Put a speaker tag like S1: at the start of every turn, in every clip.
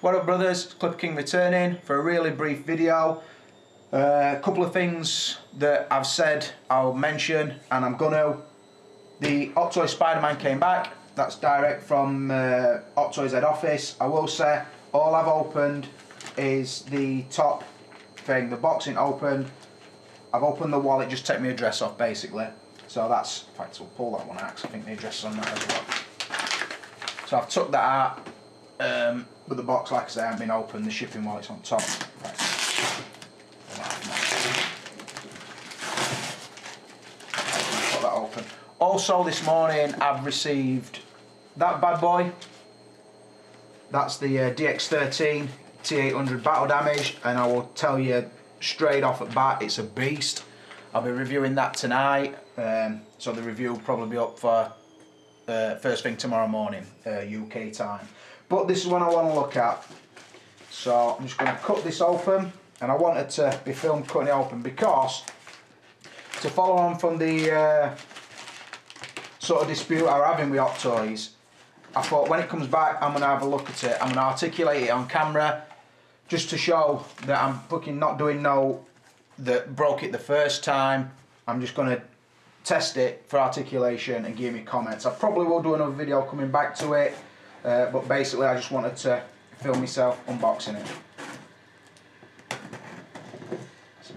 S1: What up, brothers? Clipper King returning for a really brief video. A couple of things that I've said I'll mention, and I'm gonna. The Hot Toys Spider-Man came back. That's direct from Hot Toys head office. I will say all I've opened is the top thing. The box ain't opened. I've opened the wallet, just take my address off basically. So that's, in fact, we'll pull that one out because I think the address is on that as well. So I've took that out. But the box, like I say, hasn't been opened. The shipping wallet's on top. Right. Put that open. Also, this morning I've received that bad boy. That's the DX13 T800 battle damage, and I will tell you straight off at bat, it's a beast. I'll be reviewing that tonight, so the review will probably be up for first thing tomorrow morning, UK time. But this is what I want to look at. So I'm just going to cut this open, and I wanted to be filmed cutting it open because, to follow on from the sort of dispute I'm having with Hot Toys, I thought when it comes back I'm going to have a look at it. I'm going to articulate it on camera just to show that I'm fucking not doing no that broke it the first time. I'm just going to test it for articulation and give me comments. I probably will do another video coming back to it. But basically I just wanted to film myself unboxing it. So,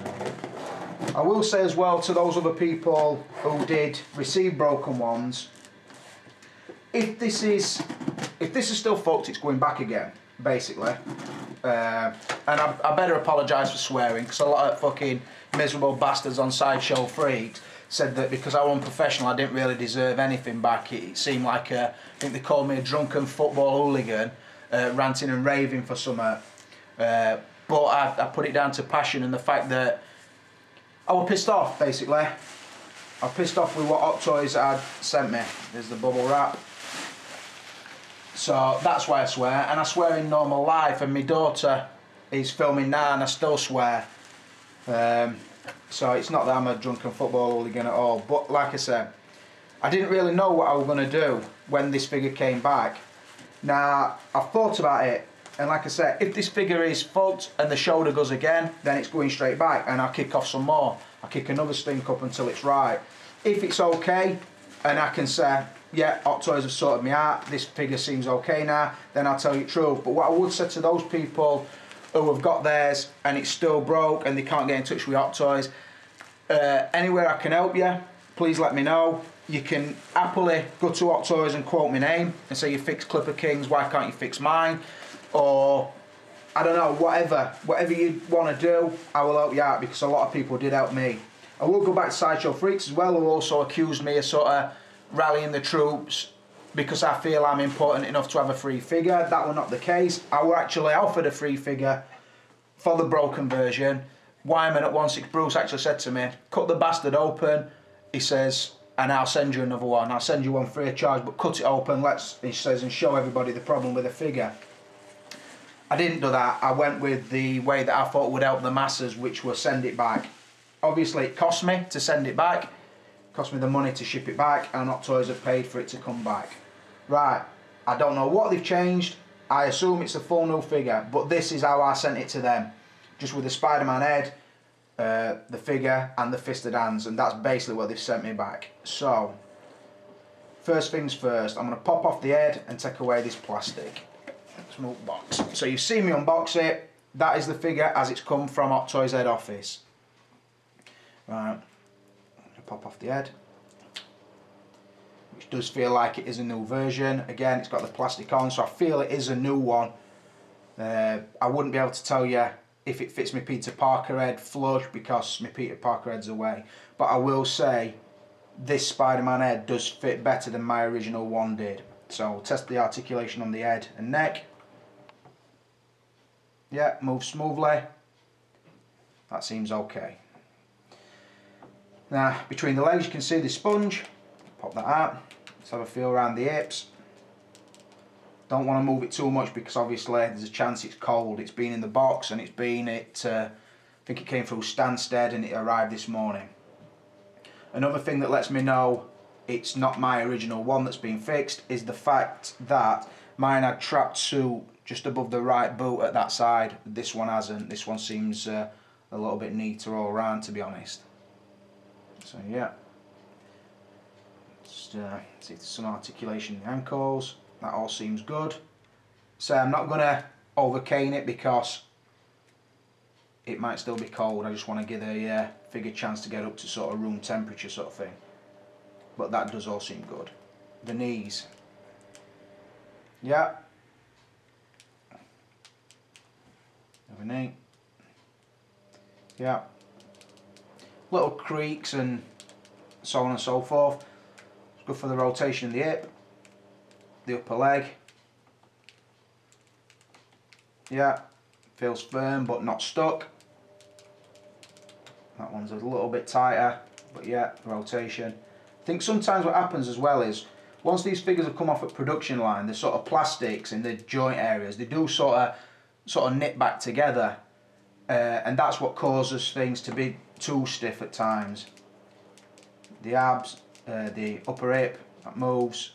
S1: I will say as well to those other people who did receive broken ones, if this is still fucked, it's going back again, basically. And I better apologise for swearing, because a lot of fucking miserable bastards on Sideshow Freaks said that because I was unprofessional I didn't really deserve anything back. It seemed like I think they called me a drunken football hooligan, ranting and raving for something. But I put it down to passion and the fact that I was pissed off, basically. I was pissed off with what Hot Toys had sent me. There's the bubble wrap. So that's why I swear, and I swear in normal life, and my daughter is filming now and I still swear. So it's not that I'm a drunken football hooligan at all, but like I said, I didn't really know what I was going to do when this figure came back. Now, I've thought about it, and like I said, if this figure is fucked and the shoulder goes again, then it's going straight back, and I'll kick off some more. I'll kick another stink up until it's right. If it's okay, and I can say, yeah, Hot Toys have sorted me out, this figure seems okay now, then I'll tell you the truth. But what I would say to those people who have got theirs and it's still broke and they can't get in touch with Hot Toys, anywhere I can help you, please let me know. You can happily go to Hot Toys and quote my name and say you fix Clipper Kings, why can't you fix mine? Or, I don't know, whatever you want to do, I will help you out, because a lot of people did help me. I will go back to Sideshow Freaks as well, who also accused me of sort of rallying the troops because I feel I'm important enough to have a free figure. That was not the case. I was actually offered a free figure for the broken version. Wyman at 16 Bruce actually said to me, cut the bastard open, he says, and I'll send you another one. I'll send you one free of charge, but cut it open, he says, and show everybody the problem with the figure. I didn't do that. I went with the way that I thought would help the masses, which was send it back. Obviously it cost me to send it back, it cost me the money to ship it back, and Hot Toys have paid for it to come back. Right, I don't know what they've changed. I assume it's a full new figure, but this is how I sent it to them. Just with the Spider-Man head, the figure and the fisted hands, and that's basically what they've sent me back. So, first things first, I'm going to pop off the head and take away this plastic. Small box. So you've seen me unbox it. That is the figure as it's come from Hot Toys head office. Right, I'm going to pop off the head, which does feel like it is a new version. Again, it's got the plastic on, so I feel it is a new one. I wouldn't be able to tell you if it fits my Peter Parker head flush because my Peter Parker head's away. But I will say this Spider-Man head does fit better than my original one did. So we'll test the articulation on the head and neck. Yeah, moves smoothly. That seems okay. Now, between the legs you can see the sponge. Pop that out. Let's have a feel around the hips. Don't want to move it too much because obviously there's a chance it's cold. It's been in the box and it's been I think it came through Stansted and it arrived this morning. Another thing that lets me know it's not my original one that's been fixed is the fact that mine had trapped to just above the right boot at that side. This one hasn't. This one seems a little bit neater all round, to be honest. So yeah, just see if there's some articulation in the ankles. That all seems good. So I'm not going to overcane it because it might still be cold. I just want to give the figure a chance to get up to sort of room temperature sort of thing. But that does all seem good. The knees. Yeah. Other knee. Yeah. Little creaks and so on and so forth. It's good for the rotation of the hip. The upper leg. Yeah. Feels firm but not stuck. That one's a little bit tighter, but yeah, rotation. I think sometimes what happens as well is once these figures have come off at production line, the sort of plastics in the joint areas, they do sort of knit back together, and that's what causes things to be too stiff at times. The abs, the upper hip, that moves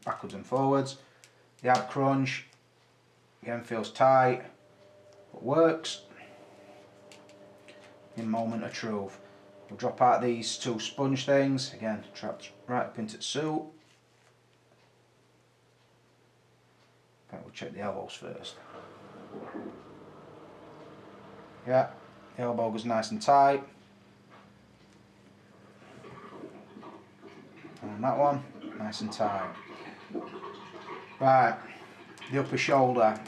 S1: backwards and forwards. The ab crunch, again, feels tight, but works. In moment of truth. We'll drop out these two sponge things, again, trapped right up into the suit. Okay, we'll check the elbows first. Yeah, the elbow goes nice and tight. And that one, nice and tight. Right, the upper shoulder.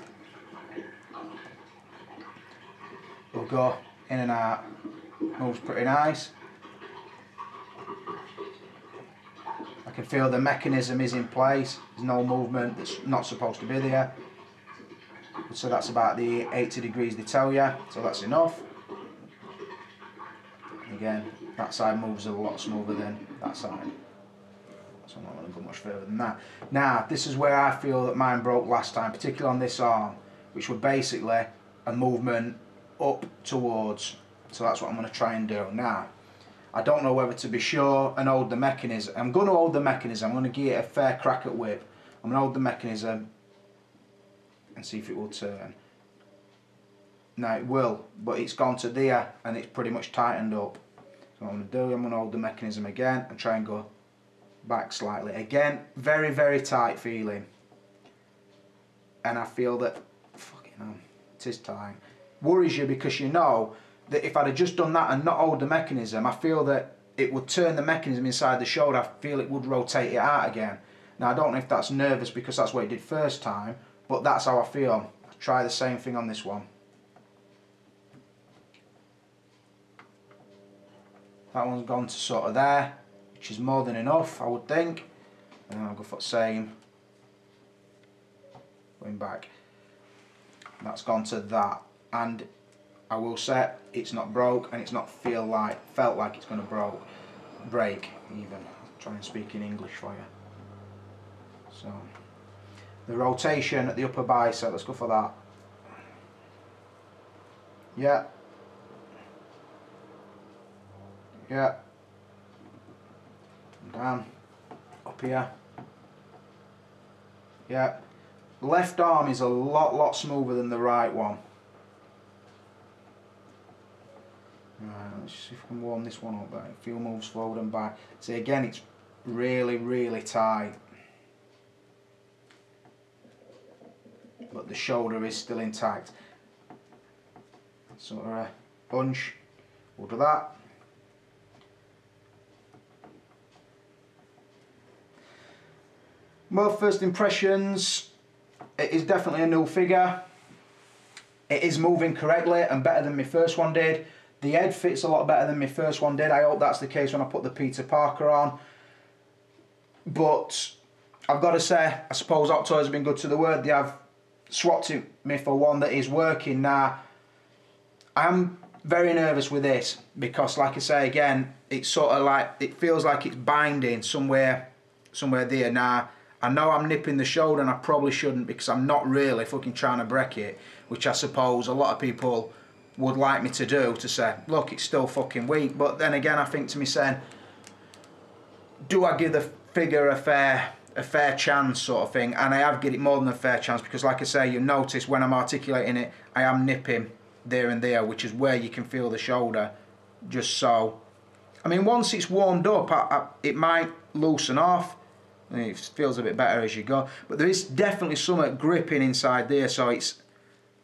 S1: We'll go in and out. Moves pretty nice. I can feel the mechanism is in place. There's no movement that's not supposed to be there. So that's about the 80 degrees they tell you. So that's enough. Again, that side moves a lot smoother than that side. So I'm not going to go much further than that. Now, this is where I feel that mine broke last time, particularly on this arm, which were basically a movement up towards. So that's what I'm going to try and do. Now, I don't know whether to be sure and hold the mechanism. I'm going to hold the mechanism. I'm going to give it a fair crack at whip. I'm going to hold the mechanism and see if it will turn. Now it will, but it's gone to there and it's pretty much tightened up. So what I'm going to do, I'm going to hold the mechanism again and try and go back slightly. Again, very, very tight feeling. And I feel that, fucking hell, it is tight. Worries you because you know that if I'd have just done that and not hold the mechanism, I feel that it would turn the mechanism inside the shoulder. I feel it would rotate it out again. Now I don't know if that's nervous because that's what it did first time, but that's how I feel. I'll try the same thing on this one. That one's gone to sort of there, which is more than enough, I would think. And then I'll go for the same. Going back. That's gone to that. And I will say it's not broke and it's not felt like it's going to break even. I'll try and speak in English for you. So the rotation at the upper bicep, let's go for that. Yeah. Yeah. Down. Up here. Yeah. The left arm is a lot smoother than the right one. Right, let's see if I can warm this one up. A few moves forward and back. See, again, it's really tight. But the shoulder is still intact. Sort of a bunch. We'll do that. Well, first impressions, it is definitely a new figure. It is moving correctly and better than my first one did. The head fits a lot better than my first one did. I hope that's the case when I put the Peter Parker on. But I've got to say, I suppose Hot Toys have been good to the word. They have swapped me for one that is working. Now, I'm very nervous with this because, like I say again, it's sort of like, it feels like it's binding somewhere there. Now, I know I'm nipping the shoulder and I probably shouldn't because I'm not really fucking trying to break it, which I suppose a lot of people would like me to do, to say, look, it's still fucking weak. But then again, I think to me saying, do I give the figure a fair a fair chance sort of thing, and I have given it more than a fair chance because, like I say, you notice when I'm articulating it, I am nipping there and there, which is where you can feel the shoulder. Just so, I mean, once it's warmed up, it might loosen off. It feels a bit better as you go, but there is definitely some gripping inside there. So it's,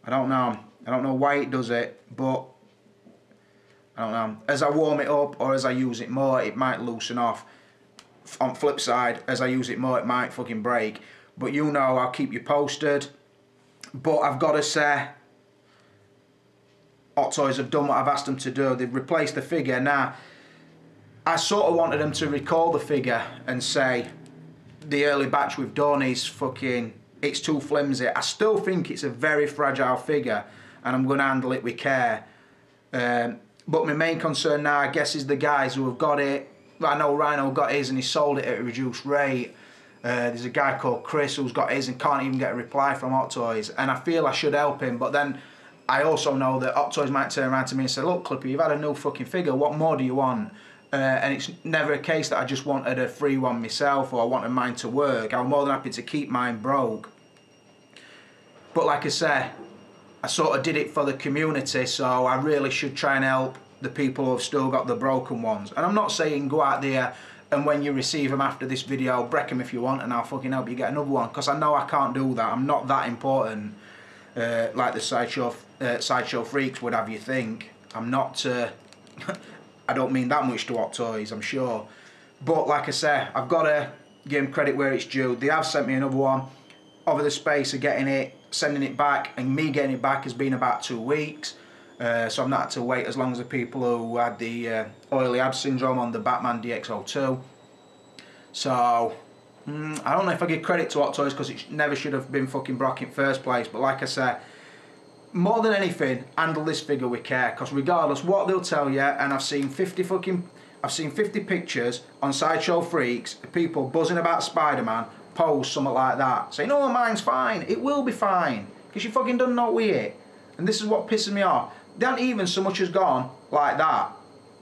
S1: I don't know why it does it, but I don't know. As I warm it up or as I use it more, it might loosen off. On flip side, as I use it more, it might fucking break. But you know, I'll keep you posted. But I've got to say, Hot Toys have done what I've asked them to do. They've replaced the figure. Now, I sort of wanted them to recall the figure and say, the early batch we've done is fucking, it's too flimsy. I still think it's a very fragile figure, and I'm going to handle it with care. But my main concern now, I guess, is the guys who have got it. I know Rhino got his and he sold it at a reduced rate. There's a guy called Chris who's got his and can't even get a reply from Hot Toys, and I feel I should help him, but then I also know that Hot Toys might turn around to me and say, look Clippy, you've had a new fucking figure, what more do you want? And it's never a case that I just wanted a free one myself or I wanted mine to work. I'm more than happy to keep mine broke. But like I say, I sort of did it for the community, so I really should try and help the people who have still got the broken ones. And I'm not saying go out there and when you receive them after this video, break them if you want and I'll fucking help you get another one, because I know I can't do that. I'm not that important, like the sideshow freaks would have you think. I'm not, I don't mean that much to Hot Toys, I'm sure. But like I say, I've got to give them credit where it's due. They have sent me another one. Over the space of getting it, sending it back, and me getting it back has been about 2 weeks. So I've not had to wait as long as the people who had the oily abs syndrome on the Batman DX02. So, I don't know if I give credit to Hot Toys because it never should have been fucking Brock in first place. But like I say, more than anything, handle this figure with care, because regardless what they'll tell you, and I've seen 50 pictures on Sideshow Freaks of people buzzing about Spider-Man, post something like that, saying, oh, mine's fine. It will be fine, because you fucking done know with it. And this is what pisses me off. They haven't even so much as gone like that.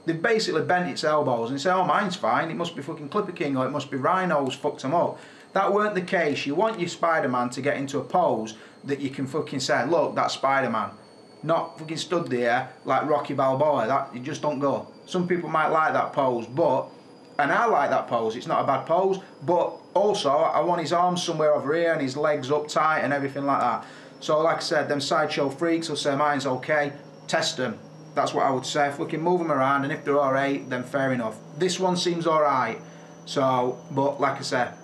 S1: They've basically bent its elbows and said, oh, mine's fine, it must be fucking Clipper King or it must be Rhino who's fucked them up. That weren't the case. You want your Spider-Man to get into a pose that you can fucking say, look, that's Spider-Man. Not fucking stood there like Rocky Balboa. That, you just don't go. Some people might like that pose, but, and I like that pose, it's not a bad pose, but also I want his arms somewhere over here and his legs up tight and everything like that. So like I said, them Sideshow Freaks will say mine's okay, test them. That's what I would say. If we can move them around and if they're alright, then fair enough. This one seems alright. So, but like I said,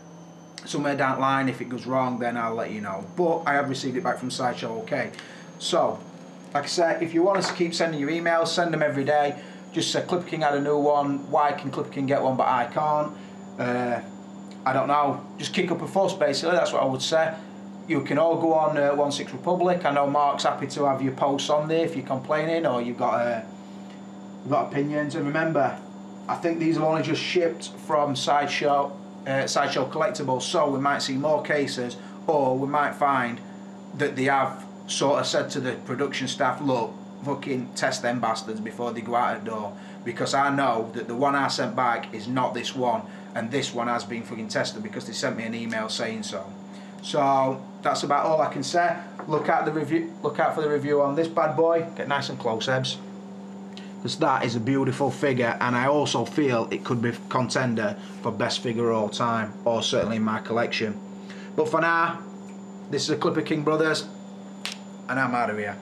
S1: somewhere down the line, if it goes wrong, then I'll let you know. But I have received it back from Sideshow okay. So, like I said, if you want us to keep sending you emails, send them every day. Just say Clipper King had a new one, why can Clipper King get one but I can't? I don't know, just kick up a fuss basically, that's what I would say. You can all go on 16 Republic. I know Mark's happy to have your posts on there if you're complaining or you've got opinions. And remember, I think these have only just shipped from Sideshow Collectibles, so we might see more cases, or we might find that they have sort of said to the production staff, look, fucking test them bastards before they go out the door, because I know that the one I sent back is not this one, and this one has been fucking tested because they sent me an email saying so. So that's about all I can say. Look out for the review on this bad boy. Get nice and close, Ebs, because that is a beautiful figure, and I also feel it could be contender for best figure of all time, or certainly in my collection. But for now, this is the Clipper King Brothers, and I'm out of here.